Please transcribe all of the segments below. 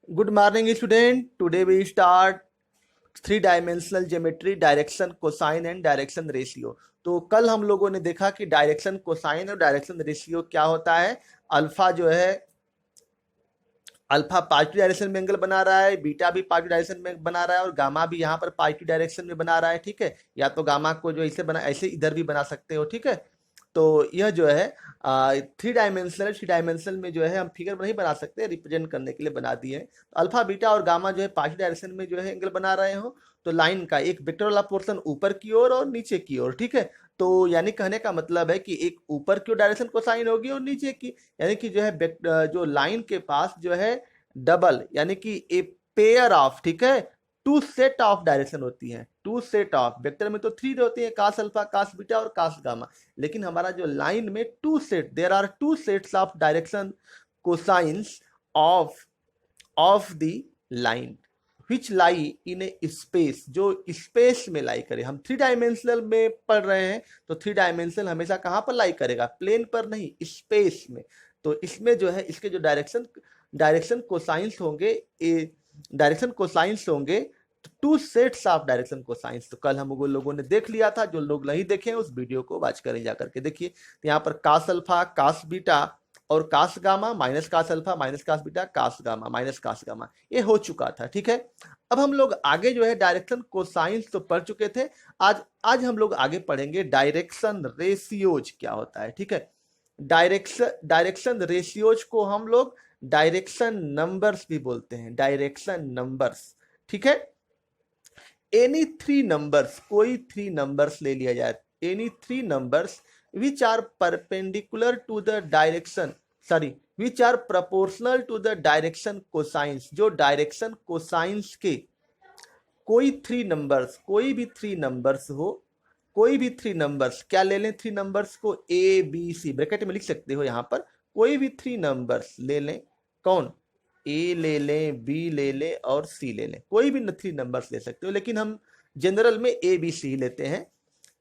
Good morning, student. Today we start three-dimensional geometry, direction cosine and direction ratio. तो कल हम लोगों ने देखा कि डायरेक्शन कोसाइन और डायरेक्शन रेशियो क्या होता है। अल्फा जो है अल्फा पॉजिटिव डायरेक्शन में एंगल बना रहा है, बीटा भी पॉजिटिव डायरेक्शन में बना रहा है और गामा भी यहाँ पर पॉजिटिव डायरेक्शन में बना रहा है। ठीक है, या तो गामा को जो ऐसे बना ऐसे इधर भी बना सकते हो। ठीक है, तो यह जो है थ्री डायमेंशनल में जो है हम फिगर नहीं बना सकते, रिप्रेजेंट करने के लिए बना दिए हैं। तो अल्फा बीटा और गामा जो है पॉजिटिव डायरेक्शन में जो है एंगल बना रहे हो, तो लाइन का एक वेक्टर वाला पोर्शन ऊपर की ओर और नीचे की ओर। ठीक है, तो यानी कहने का मतलब है कि एक ऊपर की डायरेक्शन कोसाइन होगी और नीचे की, यानी कि जो है जो लाइन के पास जो है डबल यानी कि ए पेयर ऑफ, ठीक है, टू सेट ऑफ डायरेक्शन होती है। टू सेट ऑफ वेक्टर में तो थ्री होती है, कास अल्फा कास बीटा और कास गामा, लेकिन हमारा जो लाइन में two set, there are two sets of direction cosines of of the line which lie in a space, जो स्पेस में लाई करे। हम थ्री डायमेंशनल में पढ़ रहे हैं, तो थ्री डायमेंशनल हमेशा कहाँ पर लाई करेगा, प्लेन पर नहीं, स्पेस में। तो इसमें जो है इसके जो डायरेक्शन कोसाइंस होंगे, ए डायरेक्शन कोसाइंस होंगे to sets of direction cosines. तो कल हम लोगों ने देख लिया था, जो लोग नहीं देखे उस वीडियो को वॉच करें जाकर के देखिए। तो यहाँ पर कास अल्फा कास बीटा और cos gamma minus cos alpha minus cos beta cos gamma minus cos gamma, ये हो चुका था। ठीक है, अब हम लोग आगे जो है डायरेक्शन कोसाइंस तो पढ़ चुके थे। आज हम लोग आगे पढ़ेंगे डायरेक्शन रेशियोज क्या होता है। ठीक है, डायरेक्शन रेशियोज को हम लोग डायरेक्शन नंबर्स भी बोलते हैं, डायरेक्शन नंबर्स। ठीक है, एनी थ्री नंबर्स, कोई थ्री नंबर्स ले लिया जाए, any three numbers which are perpendicular to the direction, sorry which are proportional to the direction cosines, जो डायरेक्शन कोसाइंस के कोई थ्री नंबर्स, कोई भी थ्री नंबर्स हो, कोई भी थ्री नंबर्स, क्या ले लें थ्री नंबर्स को, ए बी सी ब्रैकेट में लिख सकते हो यहाँ पर, कोई भी थ्री नंबर्स ले लें। कौन, ए ले लें, बी ले लें और सी ले लें, कोई भी थ्री नंबर्स ले सकते हो, लेकिन हम जनरल में ए बी सी लेते हैं।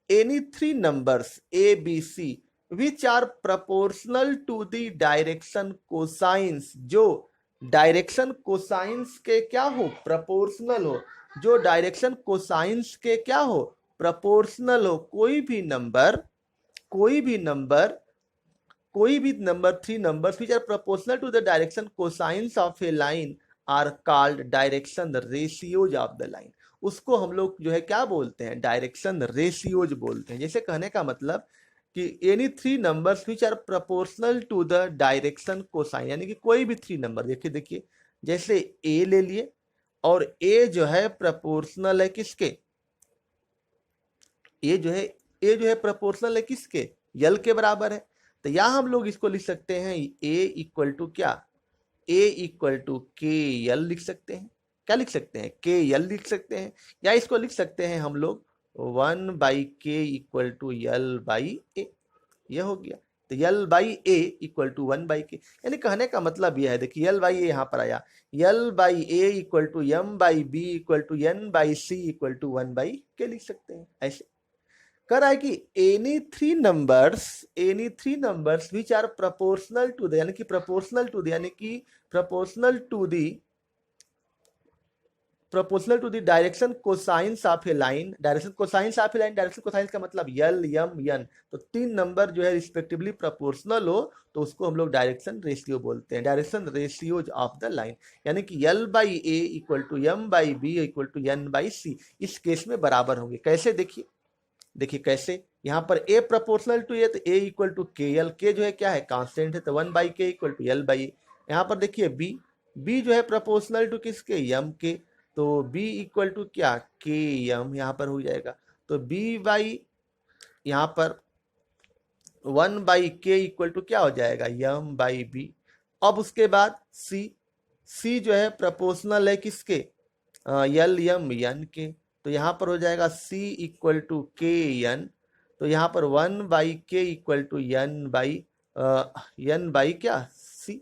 Any three numbers A B C which are proportional to the direction cosines, जो डायरेक्शन कोसाइंस के क्या हो, प्रपोर्शनल हो, जो डायरेक्शन कोसाइंस के क्या हो, प्रपोर्शनल हो। कोई भी number three numbers which are proportional to the direction cosines of a line are called direction ratios of the line. उसको हम लोग जो है क्या बोलते हैं, डायरेक्शन रेशियोज बोलते हैं। जैसे कहने का मतलब कि any three numbers which are proportional to the direction cosine, यानी कि कोई भी थ्री नंबर, देखिए देखिए, जैसे ए ले लिए और ए जो है प्रपोर्शनल है किसके, ए जो है प्रपोर्शनल है किसके, यल के बराबर है। तो यहां हम लोग इसको लिख सकते हैं ए इक्वल टू क्या, ए इक्वल टू के यल लिख सकते हैं। क्या लिख सकते हैं, के यल लिख सकते हैं, या इसको लिख सकते हैं हम लोग one by k equal to l by a, यह हो गया। तो l by A equal to one by k, यानी कहने का मतलब यह है, देखिए यल बाई ए यहाँ पर आया, l by A equal to M by B equal to N by C equal to one by k लिख सकते हैं। ऐसे कर रहा है कि any three numbers which are proportional to the, यानी कि प्रपोर्शनल टू द, यानी कि proportional to the direction cosines of a line, direction cosines of a line, direction cosines का मतलब यल यम यन, तो तीन नंबर जो है रिस्पेक्टिवली प्रपोर्शनल हो तो उसको हम लोग डायरेक्शन रेशियो बोलते हैं, direction ratios of the line. यानी कि l by A equal to M by B equal to N by c, इस केस में बराबर होंगे। कैसे, देखिए देखिए कैसे, यहाँ पर a प्रोपोर्शनल टू ए तो a इक्वल टू के यल, के जो है क्या है कांस्टेंट है, तो one by k equal to l by. यहाँ पर देखिए b जो है प्रोपोर्शनल टू किसके, यम के, तो b इक्वल टू क्या, के यम यहाँ पर हो जाएगा। तो b बाई यहाँ पर one by k equal to क्या हो जाएगा, यम बाई बी। अब उसके बाद c जो है प्रोपोर्शनल है किसके, यल यम यन के, तो यहाँ पर हो जाएगा c इक्वल टू के यन, तो यहाँ पर one by k equal to N by क्या, c।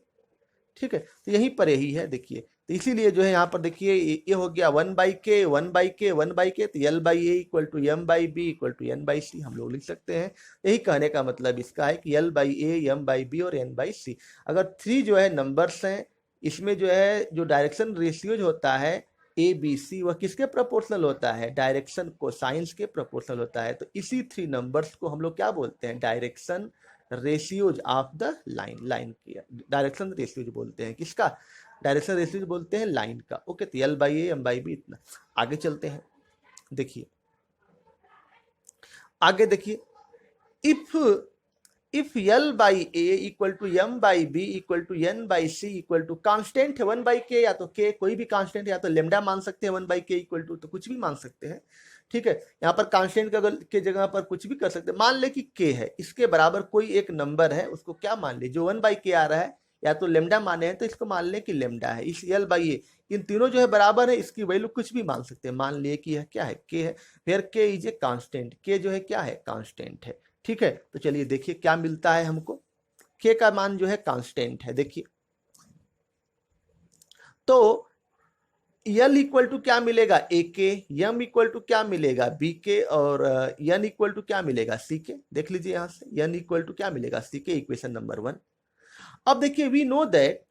ठीक है, तो यहीं पर यही है देखिए, तो इसीलिए जो है यहाँ पर देखिए ये हो गया one by k one by k one by k, तो l by A equal to M by B equal to N by c हम लोग लिख सकते हैं। यही कहने का मतलब इसका है कि l by A M by b और एन बाई सी। अगर थ्री जो है नंबर्स हैं इसमें जो है जो डायरेक्शन रेशियोज होता है ए बी सी, वह किसके प्रोपोर्शनल होता है? डायरेक्शन कोसाइंस के प्रोपोर्शनल होता है। तो इसी 3 नंबर्स को हम लोग क्या बोलते हैं? Direction ratios of the line, line की डायरेक्शन रेशियोज बोलते हैं। किसका डायरेक्शन रेशियोज बोलते हैं? लाइन का। ओके, तो L by A M by B इतना। आगे चलते हैं, देखिए आगे देखिए, if L by A equal to M by B equal to N by C equal to constant है 1 बाई के, या तो के कोई भी कांस्टेंट है, या तो लेमडा मान सकते हैं 1 बाई के इक्वल टू, तो कुछ भी मान सकते हैं, ठीक है। यहाँ पर कांस्टेंट के जगह पर कुछ भी कर सकते हैं। मान ले कि के है, इसके बराबर कोई एक नंबर है, उसको क्या मान ले? जो 1 बाई के आ रहा है, या तो लेमडा माने हैं तो इसको मान ले कि लेमडा है। इस L बाई ए, इन तीनों जो है बराबर है, इसकी वैल्यू कुछ भी मान सकते हैं। मान लिए कि यह क्या है? के है। फिर के इज ए कांस्टेंट, के जो है क्या है? कांस्टेंट है, ठीक है। तो चलिए देखिए क्या मिलता है हमको। के का मान जो है कांस्टेंट है, देखिए तो L इक्वल टू क्या मिलेगा? ए के, एम इक्वल टू क्या मिलेगा? बी के, और एन इक्वल टू क्या मिलेगा? सी के। देख लीजिए यहां से एन इक्वल टू क्या मिलेगा? सी के, इक्वेशन नंबर 1। अब देखिए वी नो दैट,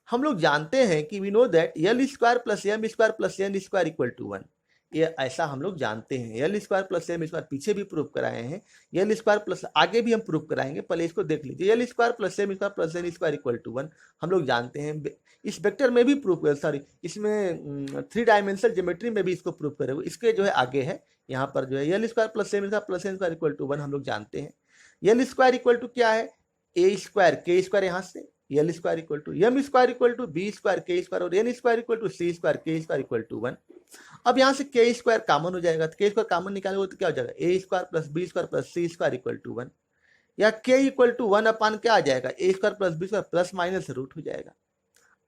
हम लोग जानते हैं कि we know that L square plus M square plus N square equal to 1। ये ऐसा हम लोग जानते हैं। L square plus M square पीछे भी प्रूव कराए हैं, एल स्क्वायर प्लस आगे भी हम प्रूव कराएंगे, पहले इसको देख लीजिए। L square plus M square plus N square equal to 1 हम लोग जानते हैं। इस वेक्टर में भी प्रूव कर, सॉरी इसमें 3 डायमेंशनल ज्योमेट्री में भी इसको प्रूव करेंगे। इसके जो है आगे है, यहाँ पर जो है L square plus M square plus N square equal to 1 हम लोग जानते हैं। एल स्क्वायर इक्वल टू क्या है? ए स्क्वायर के स्क्वायर, यहाँ से L square equal to M square equal to B square के स्क्वायर, और N square equal to C square के स्क्वायर इक्वल टू 1। अब यहाँ से के स्क्वायर कॉमन हो जाएगा, तो के स्क्वायर कॉमन निकालेंगे तो क्या हो जाएगा? A square plus B square plus C square equal to 1, या के इक्वल टू 1 अपान क्या आ जाएगा? A square plus B square plus minus root हो जाएगा।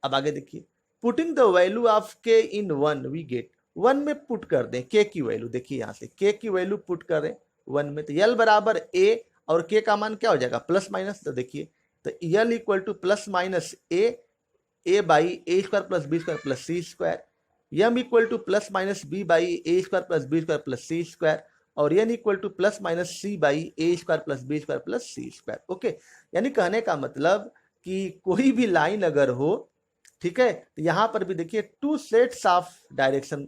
अब आगे देखिए, पुटिंग द वैल्यू ऑफ के इन 1 वी गेट, 1 में पुट कर दें के की वैल्यू। देखिए यहाँ से के की वैल्यू पुट करें 1 में, तो एल बराबर ए, और के का मान क्या हो जाएगा? Plus minus. तो देखिए, तो l equal to plus minus a by A square plus B square plus C square, M equal to plus minus B by A square plus B square plus C square, और n equal to plus minus C by A square plus B square plus C square. Okay, यानी कहने का मतलब कि कोई भी line अगर हो, ठीक है, तो यहां पर भी देखिए 2 सेट्स ऑफ डायरेक्शन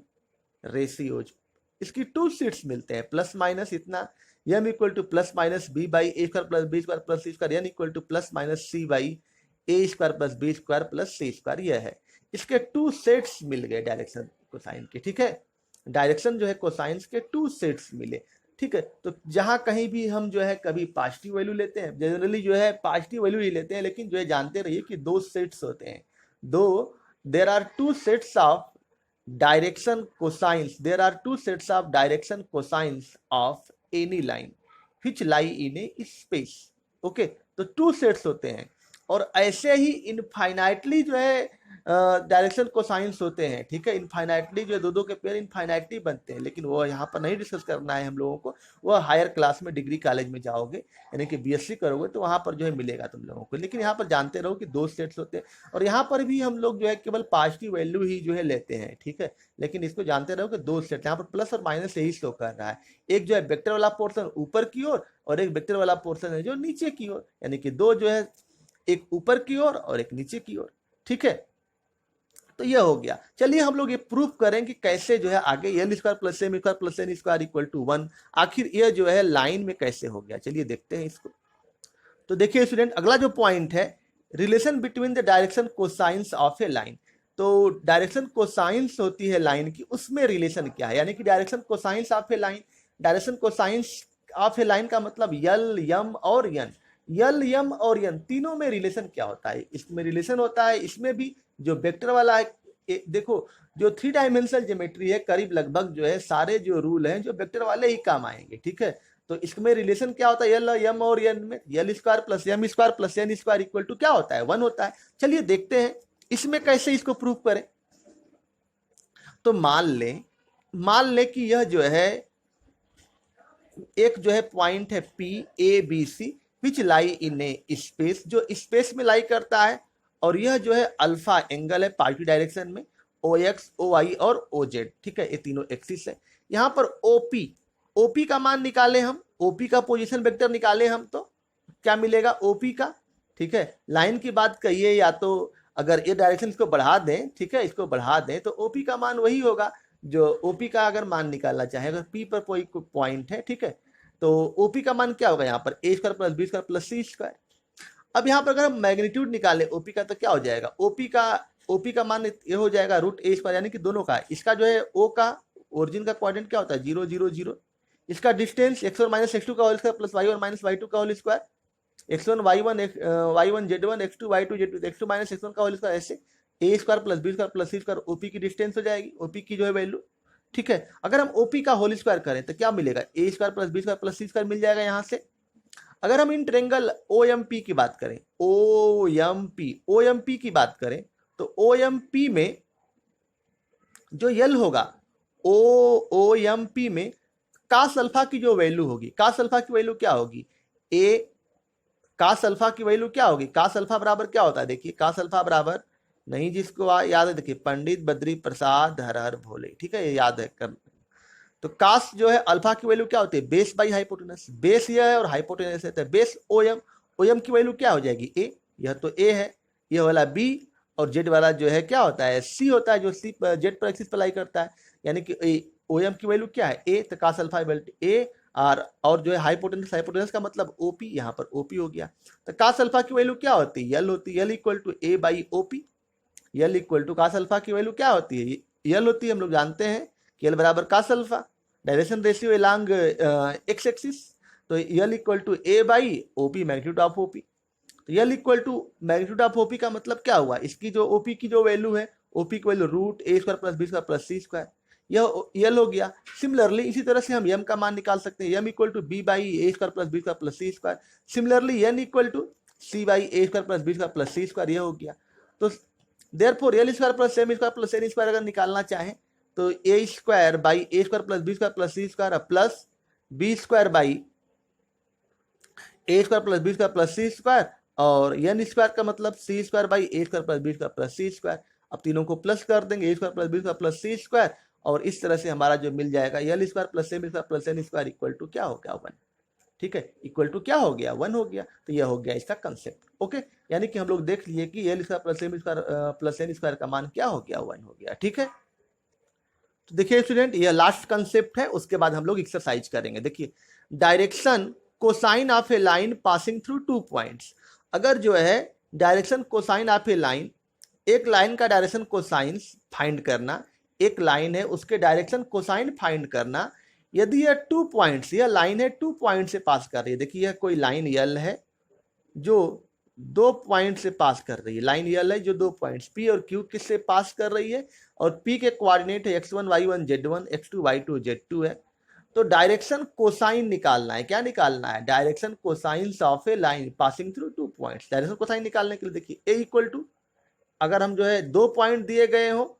रेशियोज, इसकी 2 सेट्स मिलते हैं, प्लस माइनस इतना, M equal to plus minus B by A square plus B square plus C square, N equal to plus minus C by A square plus B square plus C square. यह है, इसके 2 sets मिल गए direction cosine के, ठीक है। Direction जो है cosines के 2 सेट्स मिले, ठीक है। तो जहां कहीं भी हम जो है कभी पॉजिटिव वैल्यू लेते हैं, जनरली जो है पॉजिटिव वैल्यू ही लेते हैं, लेकिन जो है जानते रहिए कि 2 सेट्स होते हैं। दो there are 2 sets of direction cosines, there are 2 sets of direction cosines of any line which lie in a space। Okay, तो 2 सेट्स होते हैं, और ऐसे ही इनफाइनाइटली जो है डायरेक्शन कोसाइंस होते हैं, ठीक है। इनफाइनाइटली जो है दो के पेयर इनफाइनाइटली बनते हैं, लेकिन वो यहाँ पर नहीं डिस्कस करना है हम लोगों को। वो हायर क्लास में डिग्री कॉलेज में जाओगे, यानी कि बीएससी करोगे, तो वहाँ पर जो है मिलेगा तुम लोगों को। लेकिन यहाँ पर जानते रहो कि 2 सेट्स होते हैं, और यहाँ पर भी हम लोग जो है केवल पॉजिटिव वैल्यू ही जो है लेते हैं, ठीक है। लेकिन इसको जानते रहो कि 2 सेट, यहाँ पर प्लस और माइनस यही शो कर रहा है। एक जो है वेक्टर वाला पोर्शन ऊपर की ओर, और एक वेक्टर वाला पोर्शन है जो नीचे की ओर, यानी कि 2 जो है, एक ऊपर की ओर और एक नीचे की ओर, ठीक है। तो ये हो गया। चलिए हम लोग ये प्रूफ करें कि कैसे जो है आगे L square plus M square plus N square equal to 1 आखिर ये जो है लाइन में कैसे हो गया। चलिए देखते हैं इसको। तो देखिए स्टूडेंट, अगला जो पॉइंट है, relation between the direction cosines of a line. तो डायरेक्शन कोसाइंस होती है लाइन की, उसमें रिलेशन क्या है, यानी कि direction cosines of a line, direction cosines of a line का मतलब यल, यम और यन, यल, यम और यन तीनों में रिलेशन क्या होता है? इसमें रिलेशन होता है, इसमें भी जो वेक्टर वाला है। देखो जो 3 डायमेंशनल ज्योमेट्री है, करीब लगभग जो है सारे जो रूल हैं जो वेक्टर वाले ही काम आएंगे, ठीक है। तो इसमें रिलेशन क्या होता है? यल, यम और यन में L square plus M square plus N square equal to क्या होता है? 1 होता है। चलिए देखते हैं इसमें कैसे इसको प्रूव करें। तो मान लें कि यह जो है एक जो है पॉइंट है P A B C which lie in a space, जो स्पेस में लाई करता है, और यह जो है अल्फा एंगल है पॉजिटिव डायरेक्शन में, ओ एक्स, ओ वाई और ओ जेड, ठीक है। ये तीनों एक्सिस है। यहाँ पर ओपी का मान निकाले हम, ओपी का पोजीशन वेक्टर निकाले हम, तो क्या मिलेगा ओपी का, ठीक है। लाइन की बात कहिए या तो अगर ये डायरेक्शन इसको बढ़ा दें, ठीक है, इसको बढ़ा दें तो ओपी का मान वही होगा जो ओपी का अगर मान निकालना चाहे, अगर पी पर कोई पॉइंट है, ठीक है, तो ओपी का मान क्या होगा यहाँ पर a square plus B square plus C square. अब यहाँ पर अगर हम मैग्नीट्यूड निकालें ओपी का तो क्या हो जाएगा, ओपी का मान ये हो जाएगा रूट ए स्क्वायर, यानी कि दोनों का, इसका जो है ओ का ओरिजिन का कोऑर्डिनेट क्या होता है 0 0 0, इसका डिस्टेंस x1 माइनस x2 का whole square plus y1 minus y2 का whole square, x1 y1 z1 x2 y2 z2 x2 minus x1 का होल स्क्वायर, ऐसे a square plus B square plus C square OP की distance हो जाएगी, OP की जो है वैल्यू, ठीक है। अगर हम ओपी का होल स्क्वायर करें तो क्या मिलेगा, a square plus B square plus C square मिल जाएगा यहाँ से। अगर हम इन ट्रेंगल OMP की बात करें, OMP की बात करें तो OMP में जो यल होगा, OMP में कास अल्फा की जो वैल्यू होगी, कास अल्फा की वैल्यू क्या होगी, कास अल्फा की वैल्यू क्या होगी, कास अल्फा बराबर क्या होता है, देखिए कास अल्फा बराबर, नहीं जिसको याद है देखिए, पंडित बद्री प्रसाद हर हर भोले, ठीक है, ये याद है कर। तो कास जो है अल्फा की वैल्यू क्या होती है, बेस बाई हाइपोटेनस, बेस यह है और हाइपोटेनस है, तो बेस OM की वैल्यू क्या हो जाएगी ए, यह तो ए है, यह वाला बी, और जेड वाला जो है क्या होता है सी होता है, जो सी जेड पर एक्सिस पर लाई करता है, यानी कि OM की वैल्यू क्या है ए, तो कास अल्फा ए, और जो है हाइपोटेनस का मतलब ओपी, यहाँ पर ओपी हो गया। तो कास अल्फा की वैल्यू क्या होती है, यल होती है, l equal to A by OP, l equal to cos alpha की वैल्यू क्या होती है, यल होती है, हम लोग जानते हैं कि यल बराबर cos alpha, direction ratio along x axis, तो l equal to A by OP magnitude of OP. तो l equal to magnitude of OP का मतलब क्या हुआ, इसकी जो ओपी की जो वैल्यू है, ओपी की वैल्यू रूट ए square plus B square plus सी स्क्वायर, यह यल हो गया। सिमिलरली इसी तरह से हम यम का मान निकाल सकते हैं, M equal to B by A square plus B square plus C square, similarly N equal to C by A square plus B square plus C square, यह हो गया। तो therefore L square plus M square plus N square अगर निकालना चाहें तो A square by A square plus B square plus C square plus B square by A square plus B square plus C square, और N square का मतलब C square by A square plus B square plus C square. अब तीनों को plus कर देंगे, A square plus B square plus C square, और इस तरह से हमारा जो मिल जाएगा L square plus M square plus N square equal to क्या हो गया 1, ठीक है, इक्वल टू क्या हो गया 1 हो गया। तो यह हो गया इसका कंसेप्ट, ओके, यानी कि हम लोग देख लिए कि L square plus M square plus N square का मान क्या हो गया 1 हो गया, ठीक है। तो देखिए स्टूडेंट, यह लास्ट कंसेप्ट है, उसके बाद हम लोग एक्सरसाइज करेंगे। देखिए direction cosine of a line passing through 2 points, अगर जो है direction cosine of a line, एक लाइन का डायरेक्शन कोसाइन फाइंड करना, एक लाइन है उसके डायरेक्शन कोसाइन फाइंड करना, यदि यह 2 पॉइंट्स, यह लाइन है 2 पॉइंट से पास कर रही है, देखिए यह कोई लाइन यल है जो 2 पॉइंट से पास कर रही है, लाइन यल है जो 2 पॉइंट्स पी और क्यू किससे पास कर रही है, और पी के कोऑर्डिनेट है x1 y1 z1 x2 y2 z2 है। तो डायरेक्शन कोसाइन निकालना है, क्या निकालना है, direction cosine of a line passing through 2 points. Direction cosine निकालने के लिए देखिए ए इक्वल टू, अगर हम जो है 2 पॉइंट दिए गए हो,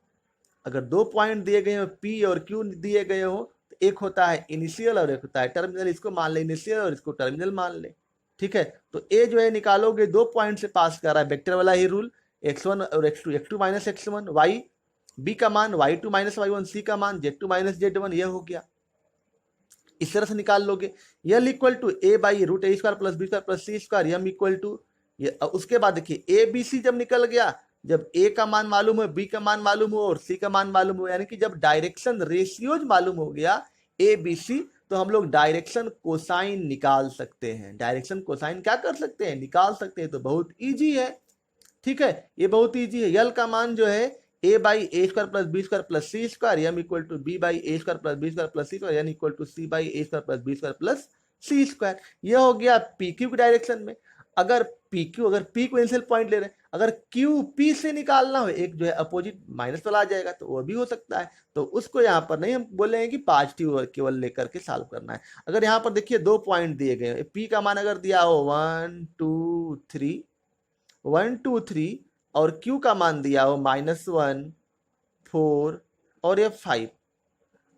अगर 2 पॉइंट दिए गए हो पी और क्यू दिए गए हो, तो एक होता है इनिशियल और एक होता है टर्मिनल, इसको मान ले इनिशियल और इसको टर्मिनल मान ले, ठीक है। तो ए जो है निकालोगे 2 पॉइंट से पास कर रहा है, वेक्टर वाला ही रूल, x1 और x2 minus x1, y B का मान y2 माइनस y1, सी का मान z2 माइनस z1, यह हो गया, इस तरह से निकाल लोगे। L equal to A by root A square plus B square plus C square, M equal to, उसके बाद देखिए ए बी सी जब निकल गया, जब ए का मान मालूम है, बी का मान मालूम हो और सी का मान मालूम हो, यानी कि जब डायरेक्शन रेशियोज मालूम हो गया ए बी सी, तो हम लोग डायरेक्शन कोसाइन निकाल सकते हैं। डायरेक्शन कोसाइन क्या कर सकते हैं, निकाल सकते हैं, तो बहुत इजी है, ठीक है, ये बहुत इजी है। यल का मान जो है A by A square plus B square plus C square, M equal to B by A square plus B square plus C square, N equal to C by A square plus B square plus C square, यह हो गया P Q की direction में। अगर P Q, अगर P को initial point ले रहे हैं, अगर क्यू पी से निकालना हो, एक जो है अपोजिट माइनस वाला आ जाएगा, तो वो भी हो सकता है, तो उसको यहाँ पर नहीं हम बोलेंगे कि पॉजिटिव केवल लेकर के सॉल्व करना है। अगर यहाँ पर देखिए 2 पॉइंट दिए गए, पी का मान अगर दिया हो 1 2 3 और क्यू का मान दिया हो -1 4 और ये 5,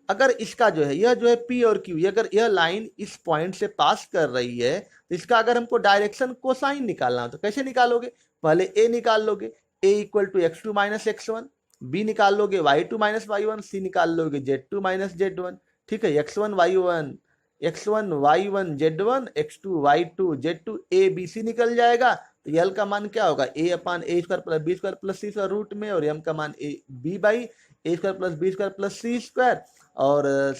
अगर इसका जो है यह जो है पी और क्यू, अगर यह लाइन इस पॉइंट से पास कर रही है, तो इसका अगर हमको डायरेक्शन कोसाइन निकालना हो तो कैसे निकालोगे, पहले ए निकाल लोगे, A equal to x2 minus x1, B निकाल लोगे y2 माइनस y1, सी निकाल लोगे z2 माइनस z1, ठीक है, x1 y1 z1 x2 y2 z2 a b c निकल जाएगा, तो यल का मान क्या होगा, A upon A square plus B square plus C square root में, और एम का मान A B by A square plus B square plus C square, और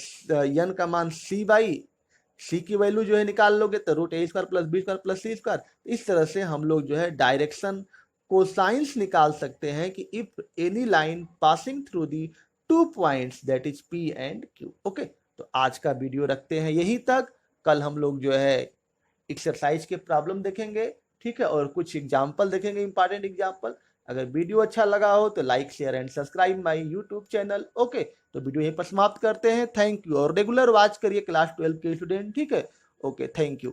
यन का मान सी बाई सी की वैल्यू जो है निकाल लोगे तो रूट ए square plus B square plus सी स्क्वायर। इस तरह से हम लोग जो है डायरेक्शन कोसाइंस निकाल सकते हैं कि if any line passing through the 2 points that is P and Q. Okay, तो आज का वीडियो रखते हैं यहीं तक। कल हम लोग जो है एक्सरसाइज के प्रॉब्लम देखेंगे, ठीक है, और कुछ एग्जाम्पल देखेंगे, इंपॉर्टेंट एग्जाम्पल। अगर वीडियो अच्छा लगा हो तो like share and subscribe my YouTube channel. Okay, तो वीडियो यहीं पर समाप्त करते हैं। थैंक यू, और रेगुलर वॉच करिए क्लास 12 के स्टूडेंट, ठीक है। Okay, thank you.